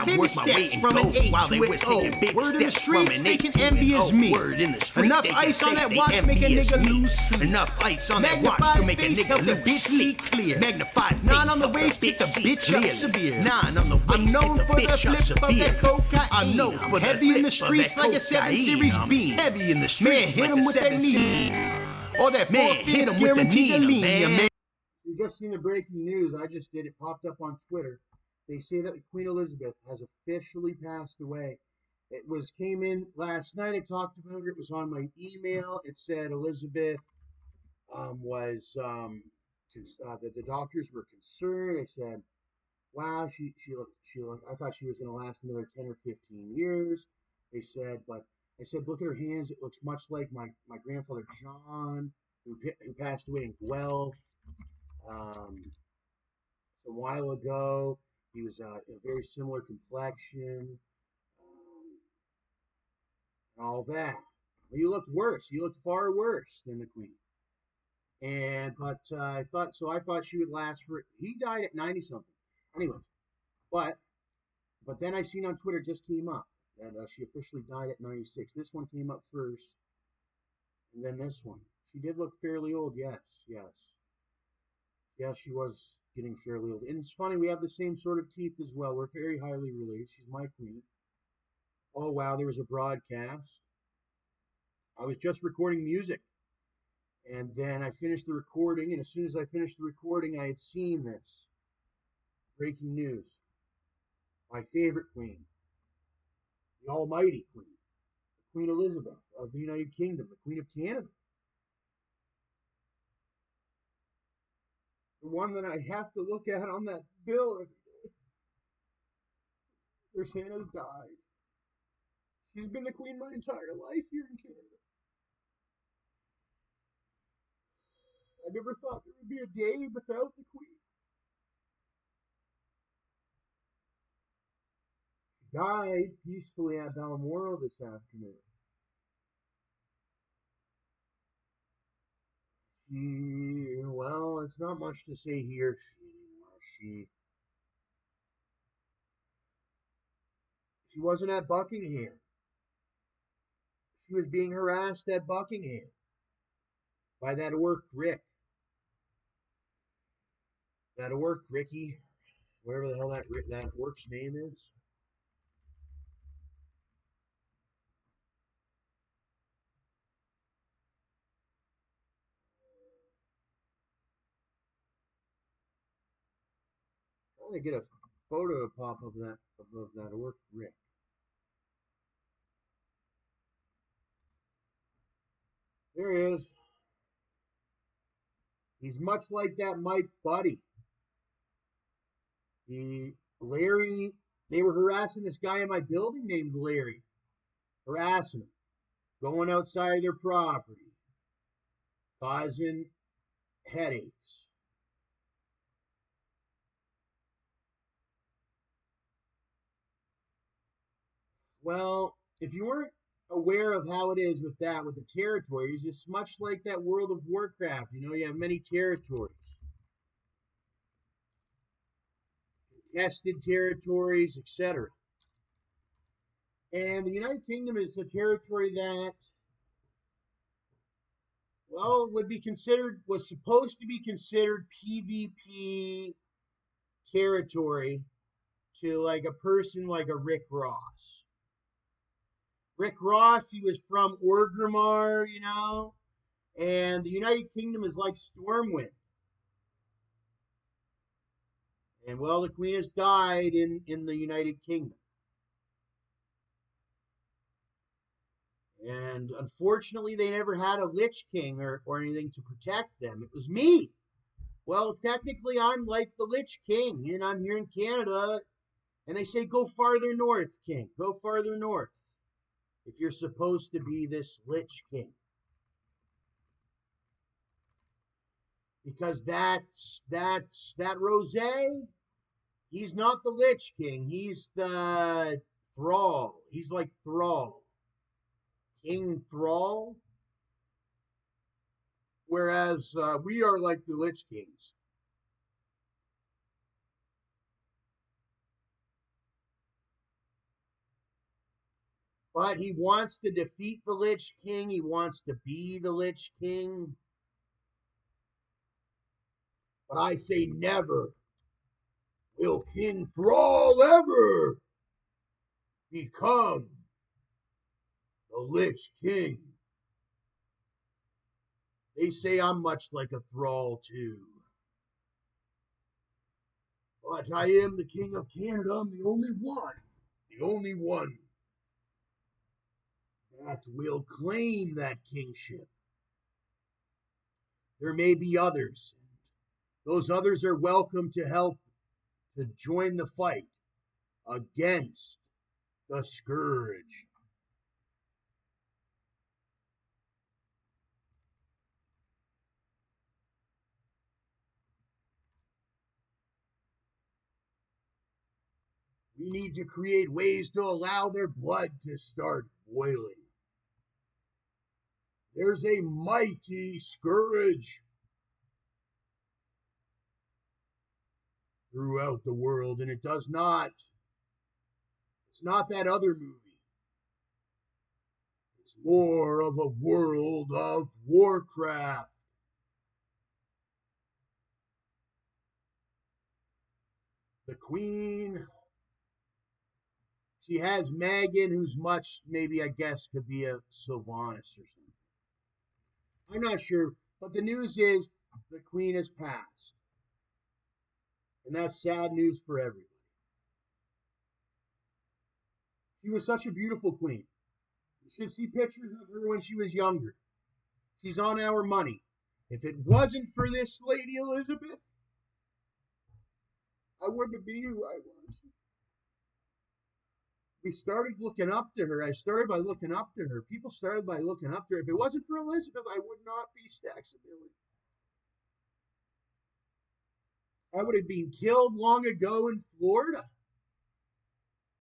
I'm worth my weight in gold while they was taking big Word in the steps from streets, an they 8 can to an envious O. me. Word in the street, Enough they can ice on say that they watch make a envious nigga me. lose sleep. Enough ice on that watch Magnified to make a face nigga help the lose bitch see sleep. clear. Magnified None face on the help waist, the it bitch see see bitch up clearly. severe. Nine on the waist, I'm known hit the for the bitch up flip of severe. that cocaine. I'm known for the heavy in flip the of streets that like a 7 cocaine. Series I'm B. heavy in the Man, streets hit like him a with that 7 knee. Series. Or that Man, 4-5 hit him with the guaranteed to knee, lean, man. man. You just seen the breaking news. I just did. It popped up on Twitter. They say that Queen Elizabeth has officially passed away. It came in last night. I talked about it. It was on my email. It said Elizabeth the doctors were concerned. I said, wow, she looked. I thought she was going to last another 10 or 15 years. They said, but I said, look at her hands. It looks much like my grandfather John, who passed away in Guelph. A while ago, he was a very similar complexion, and all that. Well, you looked worse. You looked far worse than the Queen. But I thought she would last for. He died at 90 something. Anyway, but then I seen on Twitter just came up that she officially died at 96. This one came up first, and then this one. She did look fairly old. Yes. She was getting fairly old. And it's funny, we have the same sort of teeth as well. We're very highly related. She's my queen. Oh, wow, there was a broadcast. I was just recording music. And then I finished the recording. And as soon as I finished the recording, I had seen this. Breaking news. My favorite queen. The almighty queen. Queen Elizabeth of the United Kingdom. The Queen of Canada. The one that I have to look at on that bill every day. Their Santa's died. She's been the queen my entire life here in Canada. I never thought there would be a day without the queen. She died peacefully at Balmoral this afternoon. Well, it's not much to say here anymore. She wasn't at Buckingham. She was being harassed at Buckingham by that orc Rick. That orc Ricky, whatever the hell that orc's name is. Trying to get a photo pop of that orc Rick. There he is. He's much like that Mike Buddy. Larry, they were harassing this guy in my building named Larry. Harassing him. Going outside their property. Causing headaches. Well, if you weren't aware of how it is with the territories, it's much like that World of Warcraft. You have many territories. Contested territories, etc. And the United Kingdom is a territory that, well, was supposed to be considered PvP territory to like a person like a Rick Ross. Rick Ross, he was from Orgrimmar, and the United Kingdom is like Stormwind. And well, the Queen has died in the United Kingdom. And unfortunately, they never had a Lich King or anything to protect them. It was me. Well, technically, I'm like the Lich King, and I'm here in Canada. And they say, go farther north, King. Go farther north. If you're supposed to be this Lich King. Because that Rosé, he's not the Lich King. He's the Thrall. He's like Thrall. King Thrall. Whereas we are like the Lich Kings. But he wants to defeat the Lich King. He wants to be the Lich King. But I say never will King Thrall ever become the Lich King. They say I'm much like a thrall too. But I am the King of Canada. I'm the only one that will claim that kingship. There may be others. Those others are welcome to help to join the fight against the Scourge. We need to create ways to allow their blood to start boiling. There's a mighty Scourge throughout the world, and it's not that other movie. It's more of a world of Warcraft. The Queen, she has Megan, who's much, maybe I guess, could be a Sylvanas or something. I'm not sure, but the news is the Queen has passed. And that's sad news for everybody. She was such a beautiful queen. You should see pictures of her when she was younger. She's on our money. If it wasn't for this Lady Elizabeth, I wouldn't be who I was. We started looking up to her. I started by looking up to her. People started by looking up to her. If it wasn't for Elizabeth, I would not be Staxability. I would have been killed long ago in Florida.